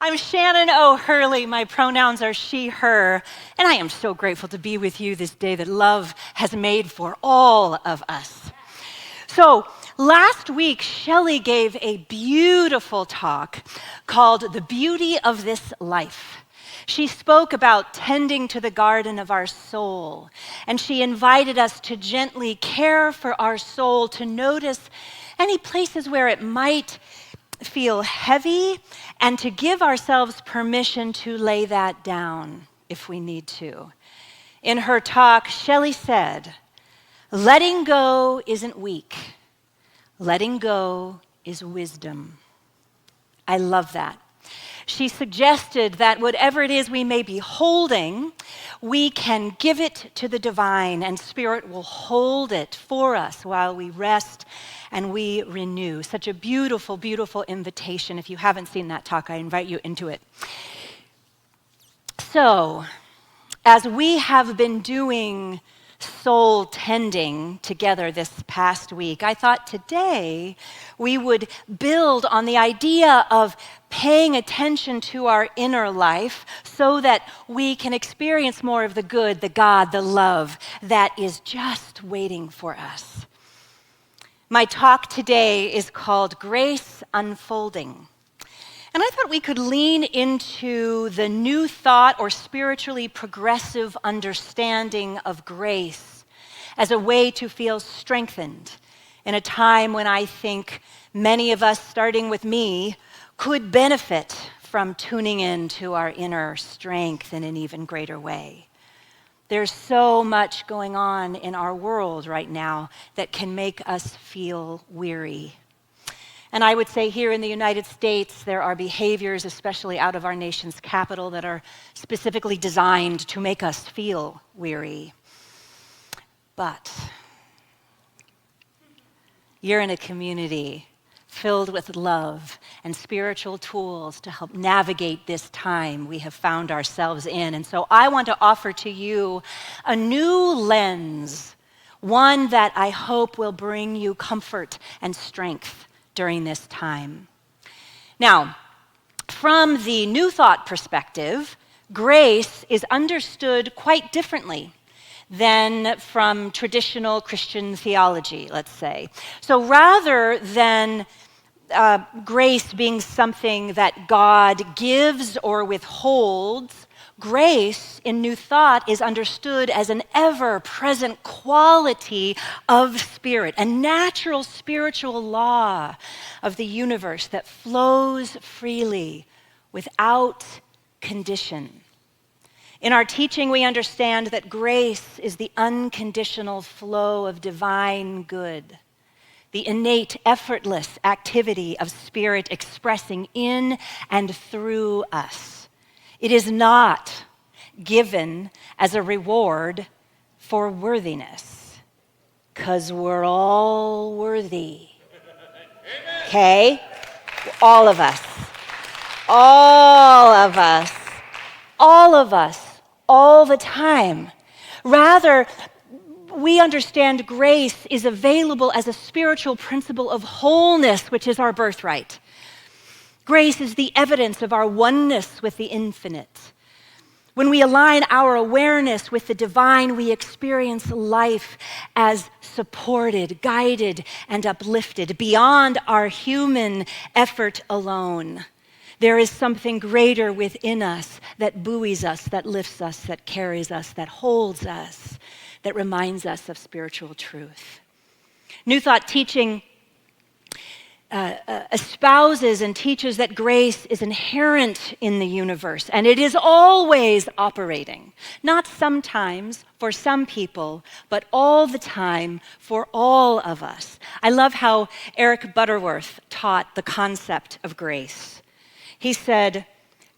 I'm Shannon O'Hurley. My pronouns are she, her, and I am so grateful to be with you this day that love has made for all of us. So, last week, Shelley gave a beautiful talk called The Beauty of This Life. She spoke about tending to the garden of our soul, and she invited us to gently care for our soul, to notice any places where it might feel heavy, and to give ourselves permission to lay that down if we need to. In her talk, Shelley said, "Letting go isn't weak. Letting go is wisdom." I love that. She suggested that whatever it is we may be holding, we can give it to the divine, and Spirit will hold it for us while we rest and we renew. Such a beautiful, beautiful invitation. If you haven't seen that talk, I invite you into it. So, as we have been doing soul tending together this past week, I thought today we would build on the idea of paying attention to our inner life so that we can experience more of the good, the God, the love that is just waiting for us. My talk today is called Grace Unfolding. And I thought we could lean into the new thought or spiritually progressive understanding of grace as a way to feel strengthened in a time when I think many of us, starting with me, could benefit from tuning in to our inner strength in an even greater way. There's so much going on in our world right now that can make us feel weary. And I would say here in the United States, there are behaviors, especially out of our nation's capital, that are specifically designed to make us feel weary. But you're in a community filled with love and spiritual tools to help navigate this time we have found ourselves in. And so I want to offer to you a new lens, one that I hope will bring you comfort and strength during this time. Now, from the New Thought perspective, grace is understood quite differently than from traditional Christian theology, let's say. So rather than grace being something that God gives or withholds, grace in New Thought is understood as an ever-present quality of Spirit, a natural spiritual law of the universe that flows freely without condition. In our teaching, we understand that grace is the unconditional flow of divine good, the innate, effortless activity of Spirit expressing in and through us. It is not given as a reward for worthiness, because we're all worthy. Okay? All of us. All of us. All of us. All the time. Rather, we understand grace is available as a spiritual principle of wholeness, which is our birthright. Grace is the evidence of our oneness with the infinite. When we align our awareness with the divine, we experience life as supported, guided, and uplifted beyond our human effort alone. There is something greater within us that buoys us, that lifts us, that carries us, that holds us, that reminds us of spiritual truth. New Thought teaching espouses and teaches that grace is inherent in the universe, and it is always operating, not sometimes for some people, but all the time for all of us. I love how Eric Butterworth taught the concept of grace. He said,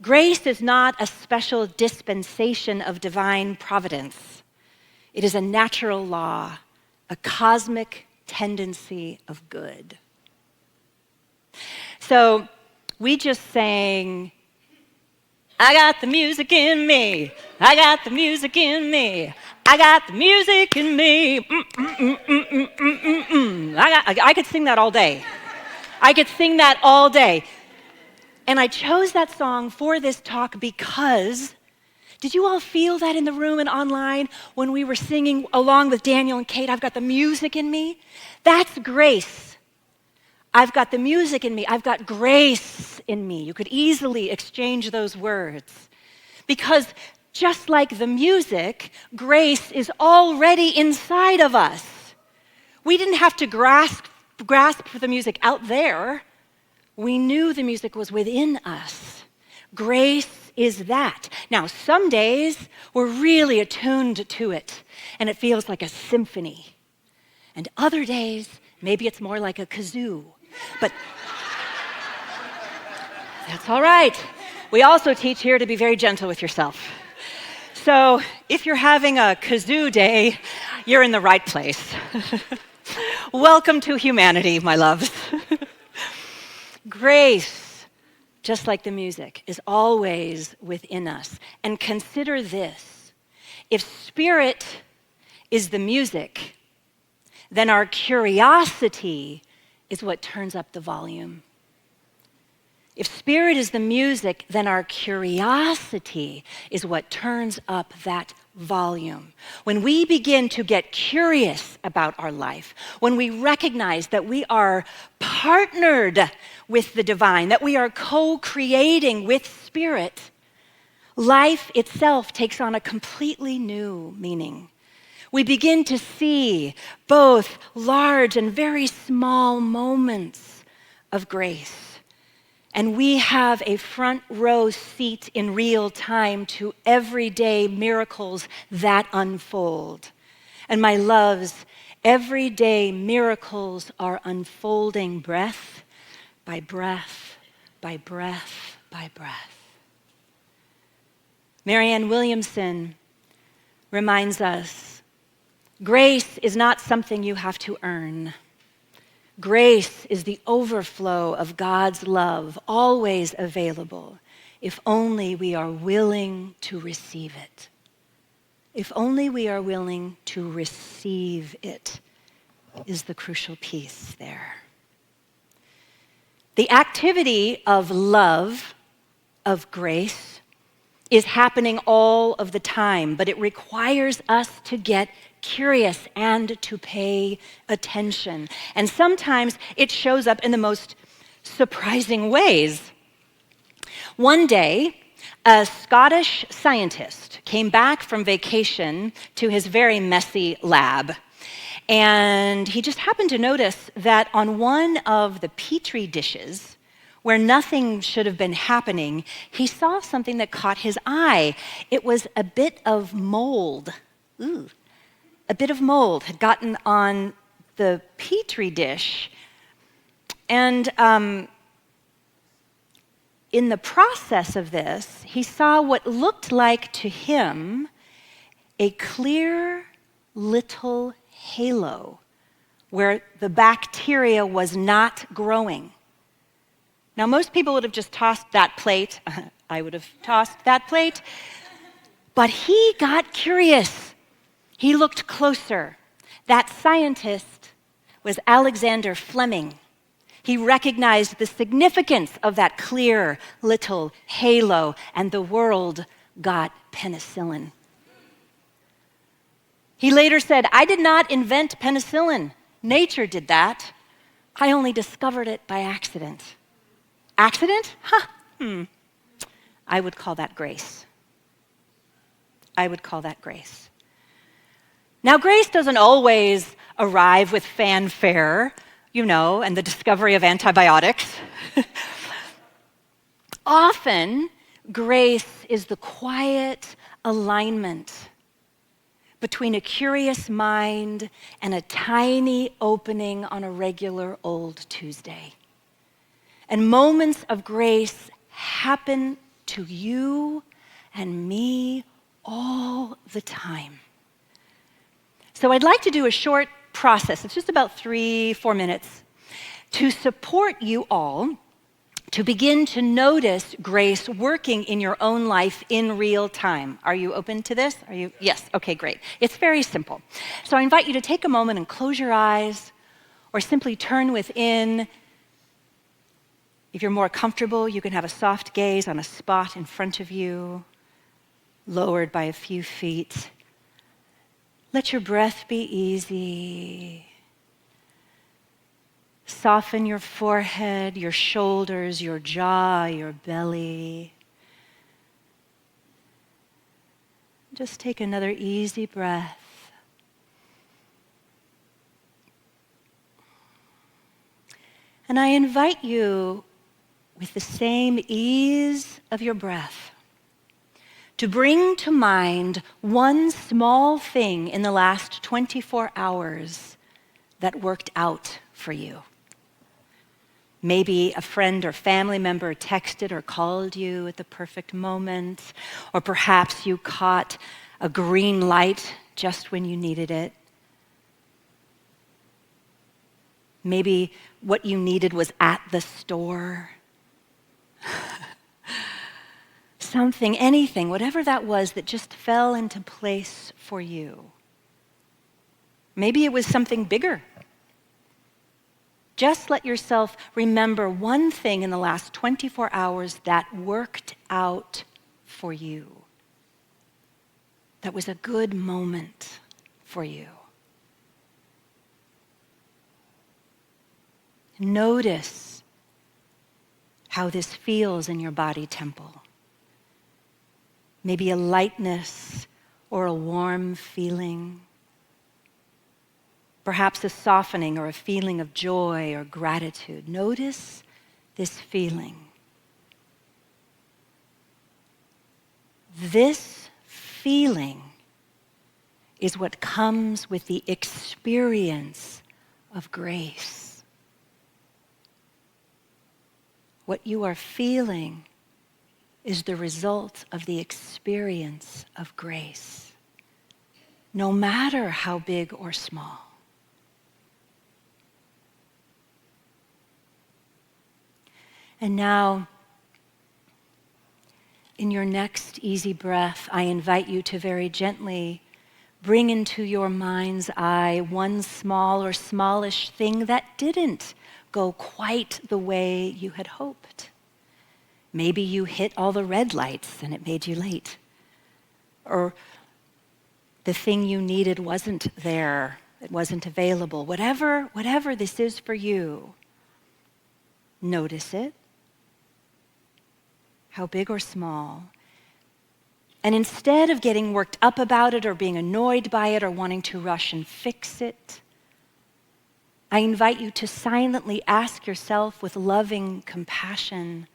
"Grace is not a special dispensation of divine providence. It is a natural law, a cosmic tendency of good." So we just sang, "I got the music in me, I got the music in me, I got the music in me, I could sing that all day. I could sing that all day. And I chose that song for this talk because, did you all feel that in the room and online when we were singing along with Daniel and Kate, I've got the music in me? That's grace. I've got the music in me. I've got grace in me. You could easily exchange those words. Because just like the music, grace is already inside of us. We didn't have to grasp for the music out there. We knew the music was within us. Grace is that. Now, some days we're really attuned to it, and it feels like a symphony. And other days, maybe it's more like a kazoo. But that's all right. We also teach here to be very gentle with yourself. So if you're having a kazoo day, you're in the right place. Welcome to humanity, my loves. Grace, just like the music, is always within us. And consider this. If spirit is the music, then our curiosity is what turns up the volume. If spirit is the music, then our curiosity is what turns up that volume. When we begin to get curious about our life, when we recognize that we are partnered with the divine, that we are co-creating with spirit, life itself takes on a completely new meaning. We begin to see both large and very small moments of grace. And we have a front row seat in real time to everyday miracles that unfold. And my loves, everyday miracles are unfolding breath by breath, by breath, by breath. Marianne Williamson reminds us, grace is not something you have to earn. Grace is the overflow of God's love, always available, if only we are willing to receive it. If only we are willing to receive it is the crucial piece there. The activity of love, of grace, is happening all of the time, but it requires us to get curious and to pay attention. And sometimes it shows up in the most surprising ways. One day, a Scottish scientist came back from vacation to his very messy lab. And he just happened to notice that on one of the petri dishes, where nothing should have been happening, he saw something that caught his eye. It was a bit of mold. Ooh. A bit of mold had gotten on the petri dish. And in the process of this, he saw what looked like to him a clear little halo where the bacteria was not growing. Now, most people would have just tossed that plate. I would have tossed that plate. But he got curious. He looked closer. That scientist was Alexander Fleming. He recognized the significance of that clear little halo, and the world got penicillin. He later said, "I did not invent penicillin. Nature did that. I only discovered it by accident." Accident? I would call that grace. I would call that grace. Now, grace doesn't always arrive with fanfare, and the discovery of antibiotics. Often, grace is the quiet alignment between a curious mind and a tiny opening on a regular old Tuesday. And moments of grace happen to you and me all the time. So I'd like to do a short process. It's just about 3-4 minutes to support you all to begin to notice grace working in your own life in real time. Are you open to this? Yes, okay, great. It's very simple. So I invite you to take a moment and close your eyes or simply turn within If you're more comfortable, you can have a soft gaze on a spot in front of you, lowered by a few feet. Let your breath be easy. Soften your forehead, your shoulders, your jaw, your belly. Just take another easy breath. And I invite you, with the same ease of your breath, to bring to mind one small thing in the last 24 hours that worked out for you. Maybe a friend or family member texted or called you at the perfect moment, or perhaps you caught a green light just when you needed it. Maybe what you needed was at the store. Something, anything, whatever that was that just fell into place for you. Maybe it was something bigger. Just let yourself remember one thing in the last 24 hours that worked out for you. That was a good moment for you. Notice how this feels in your body temple. Maybe a lightness or a warm feeling. Perhaps a softening or a feeling of joy or gratitude. Notice this feeling. This feeling is what comes with the experience of grace. What you are feeling is the result of the experience of grace, no matter how big or small. And now, in your next easy breath, I invite you to very gently bring into your mind's eye one small or smallish thing that didn't go quite the way you had hoped. Maybe you hit all the red lights and it made you late. Or the thing you needed wasn't there, it wasn't available. Whatever this is for you, notice it, how big or small. And instead of getting worked up about it or being annoyed by it or wanting to rush and fix it, I invite you to silently ask yourself with loving compassion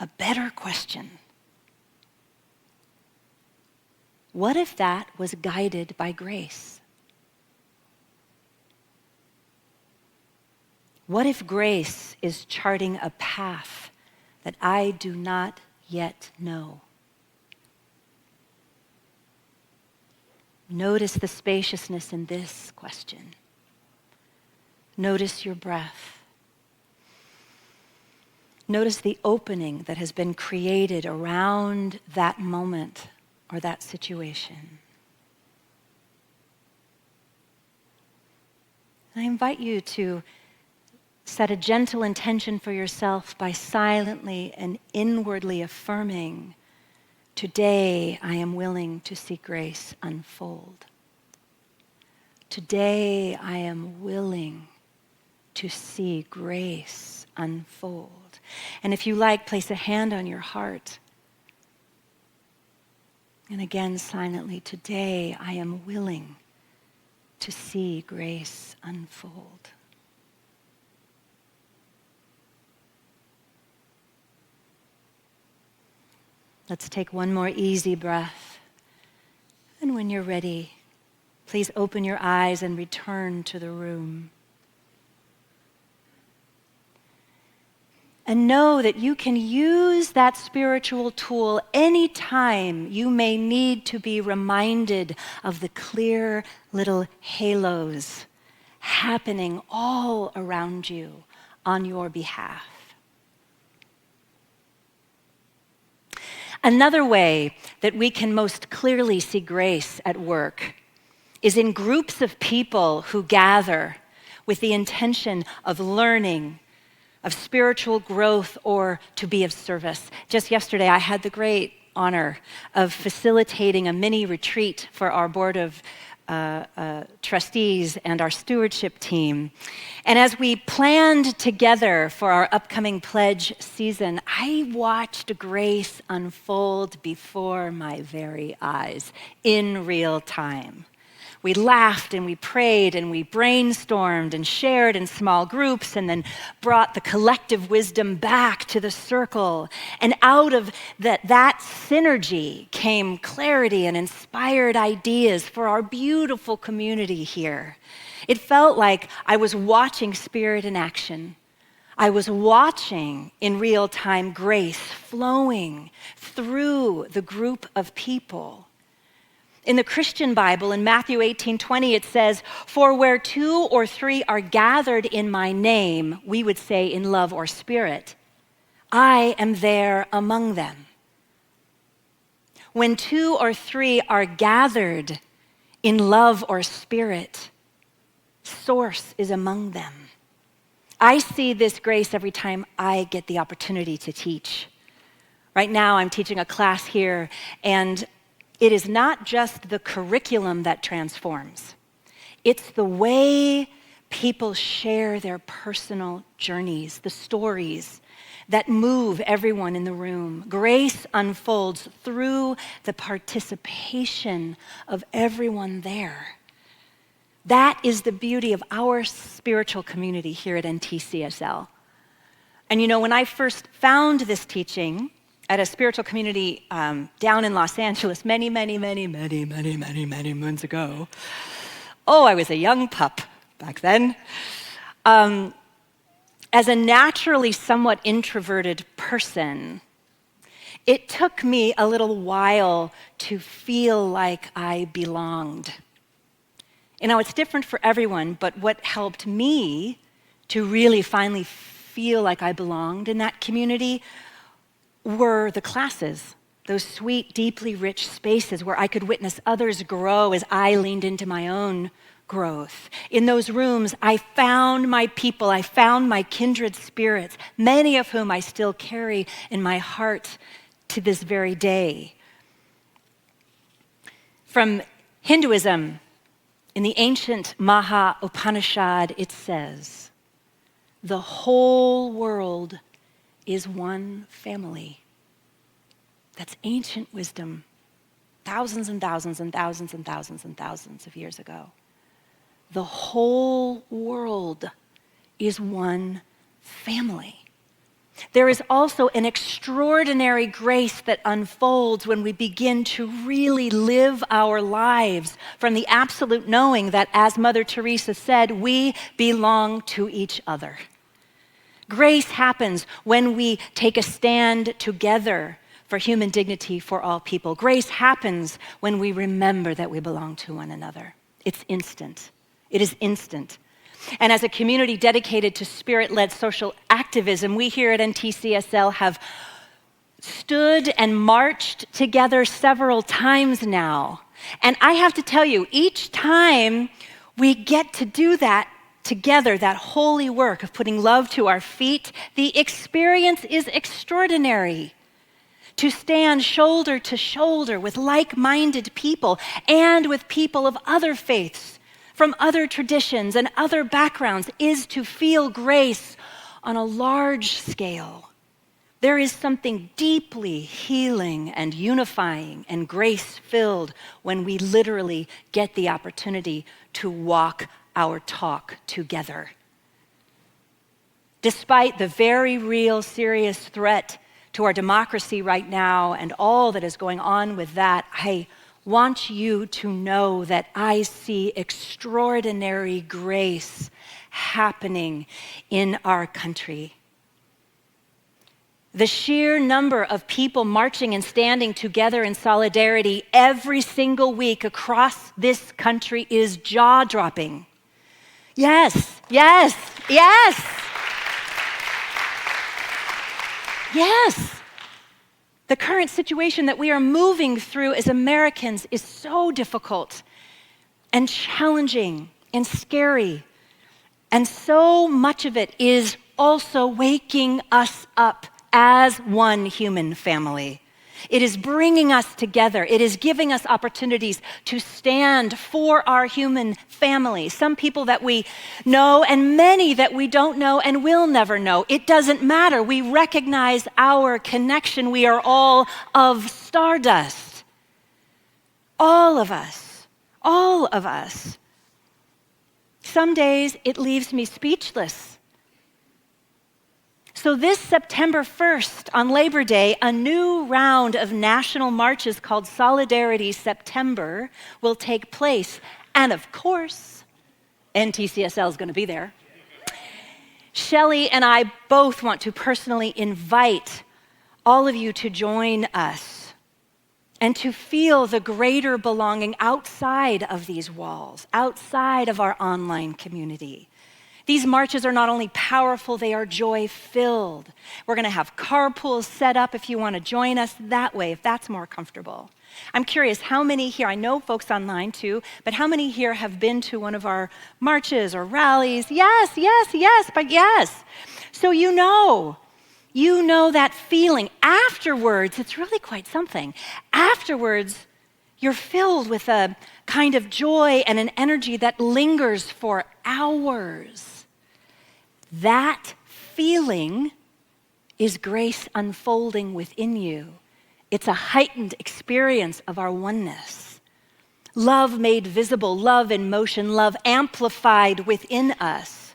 a better question. What if that was guided by grace? What if grace is charting a path that I do not yet know? Notice the spaciousness in this question. Notice your breath. Notice the opening that has been created around that moment or that situation. And I invite you to set a gentle intention for yourself by silently and inwardly affirming, today I am willing to see grace unfold. Today I am willing to see grace unfold. And if you like, place a hand on your heart. And again, silently, today I am willing to see grace unfold. Let's take one more easy breath. And when you're ready, please open your eyes and return to the room. And know that you can use that spiritual tool anytime you may need to be reminded of the clear little halos happening all around you on your behalf. Another way that we can most clearly see grace at work is in groups of people who gather with the intention of learning, of spiritual growth, or to be of service. Just yesterday, I had the great honor of facilitating a mini retreat for our board of trustees and our stewardship team. And as we planned together for our upcoming pledge season, I watched grace unfold before my very eyes in real time. We laughed and we prayed and we brainstormed and shared in small groups and then brought the collective wisdom back to the circle. And out of that synergy came clarity and inspired ideas for our beautiful community here. It felt like I was watching Spirit in action. I was watching in real time grace flowing through the group of people. In the Christian Bible, in Matthew 18:20, it says, "For where 2 or 3 are gathered in my name," we would say in love or spirit, "I am there among them." When 2 or 3 are gathered in love or spirit, Source is among them. I see this grace every time I get the opportunity to teach. Right now, I'm teaching a class here, and it is not just the curriculum that transforms. It's the way people share their personal journeys, the stories that move everyone in the room. Grace unfolds through the participation of everyone there. That is the beauty of our spiritual community here at NTCSL. And you know, when I first found this teaching at a spiritual community down in Los Angeles many moons ago, I was a young pup back then. As a naturally somewhat introverted person, it took me a little while to feel like I belonged. You know, it's different for everyone, but what helped me to really finally feel like I belonged in that community were the classes, those sweet, deeply rich spaces where I could witness others grow as I leaned into my own growth. In those rooms, I found my people, I found my kindred spirits, many of whom I still carry in my heart to this very day. From Hinduism, in the ancient Maha Upanishad, it says, "The whole world is one family." That's ancient wisdom, thousands and thousands and thousands and thousands and thousands of years ago. The whole world is one family. There is also an extraordinary grace that unfolds when we begin to really live our lives from the absolute knowing that, as Mother Teresa said, we belong to each other. Grace happens when we take a stand together for human dignity for all people. Grace happens when we remember that we belong to one another. It's instant. It is instant. And as a community dedicated to Spirit-led social activism, we here at NTCSL have stood and marched together several times now. And I have to tell you, each time we get to do that together, that holy work of putting love to our feet, the experience is extraordinary. To stand shoulder to shoulder with like-minded people and with people of other faiths, from other traditions and other backgrounds, is to feel grace on a large scale. There is something deeply healing and unifying and grace-filled when we literally get the opportunity to walk our talk together. Despite the very real, serious threat to our democracy right now and all that is going on with that, I want you to know that I see extraordinary grace happening in our country. The sheer number of people marching and standing together in solidarity every single week across this country is jaw-dropping. Yes, yes, yes. Yes. The current situation that we are moving through as Americans is so difficult and challenging and scary. And so much of it is also waking us up as one human family. It is bringing us together. It is giving us opportunities to stand for our human family. Some people that we know and many that we don't know and will never know. It doesn't matter. We recognize our connection. We are all of stardust. All of us. All of us. Some days it leaves me speechless. So this September 1st, on Labor Day, a new round of national marches called Solidarity September will take place. And of course, NTCSL is going to be there. Shelley and I both want to personally invite all of you to join us and to feel the greater belonging outside of these walls, outside of our online community. These marches are not only powerful, they are joy-filled. We're going to have carpools set up if you want to join us that way, if that's more comfortable. I'm curious, how many here, I know folks online too, but how many here have been to one of our marches or rallies? Yes, but yes. So you know that feeling. Afterwards, it's really quite something. Afterwards, you're filled with a kind of joy and an energy that lingers for hours. That feeling is grace unfolding within you. It's a heightened experience of our oneness. Love made visible, love in motion, love amplified within us.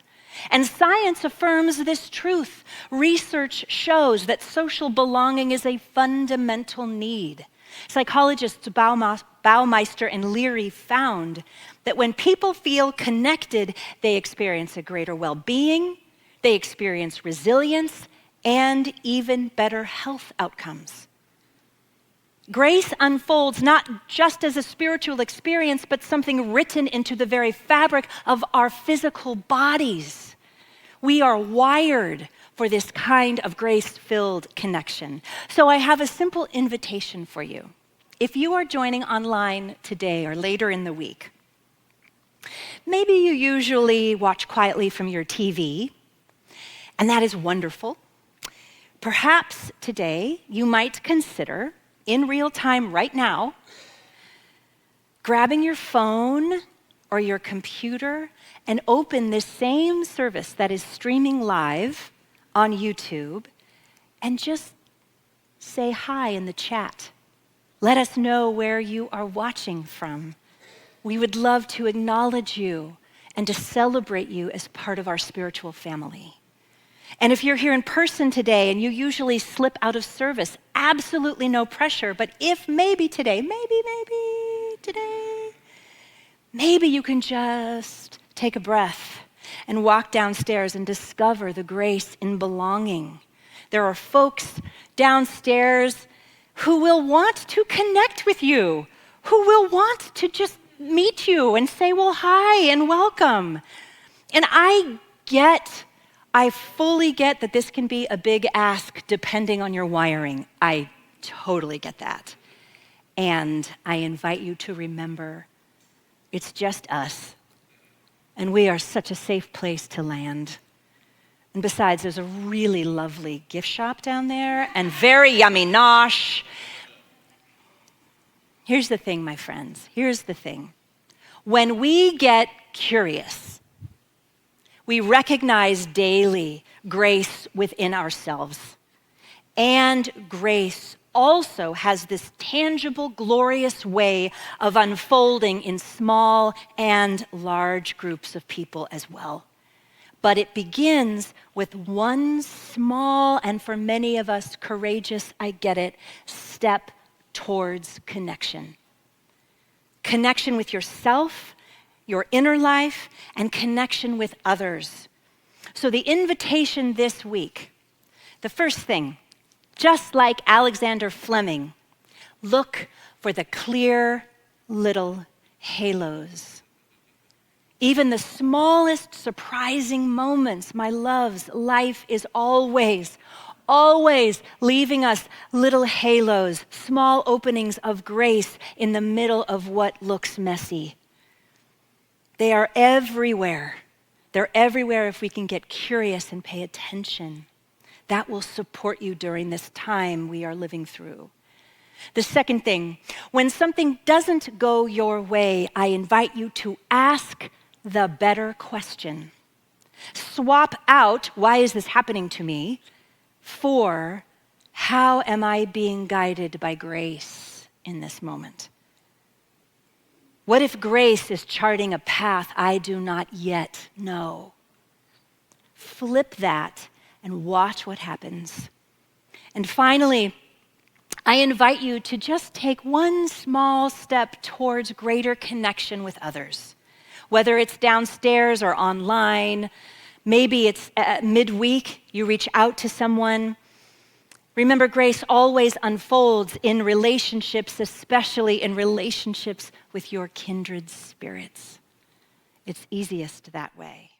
And science affirms this truth. Research shows that social belonging is a fundamental need. Psychologists Baumeister and Leary found that when people feel connected, they experience a greater well-being, they experience resilience, and even better health outcomes. Grace unfolds not just as a spiritual experience, but something written into the very fabric of our physical bodies. We are wired for this kind of grace-filled connection. So I have a simple invitation for you. If you are joining online today or later in the week, maybe you usually watch quietly from your TV, and that is wonderful. Perhaps today you might consider, in real time right now, grabbing your phone or your computer and open this same service that is streaming live on YouTube and just say hi in the chat. Let us know where you are watching from. We would love to acknowledge you and to celebrate you as part of our spiritual family. And if you're here in person today and you usually slip out of service, absolutely no pressure, but if maybe today, maybe you can just take a breath and walk downstairs and discover the grace in belonging. There are folks downstairs who will want to connect with you, who will want to just meet you and say, well, hi and welcome. And I fully get that this can be a big ask depending on your wiring. I totally get that. And I invite you to remember, it's just us. And we are such a safe place to land. And besides, there's a really lovely gift shop down there and very yummy nosh. Here's the thing, my friends. Here's the thing. When we get curious, we recognize daily grace within ourselves. And grace also has this tangible, glorious way of unfolding in small and large groups of people as well. But it begins with one small, and for many of us, courageous, I get it, step towards connection. Connection with yourself, your inner life, and connection with others. So the invitation this week, the first thing, just like Alexander Fleming, look for the clear little halos. Even the smallest surprising moments, my loves, life is always leaving us little halos, small openings of grace in the middle of what looks messy. They are everywhere. They're everywhere if we can get curious and pay attention. That will support you during this time we are living through. The second thing, when something doesn't go your way, I invite you to ask the better question. Swap out, why is this happening to me, for how am I being guided by grace in this moment? What if grace is charting a path I do not yet know? Flip that and watch what happens. And finally, I invite you to just take one small step towards greater connection with others. Whether it's downstairs or online, maybe it's midweek, you reach out to someone. Remember, grace always unfolds in relationships, especially in relationships with your kindred spirits. It's easiest that way.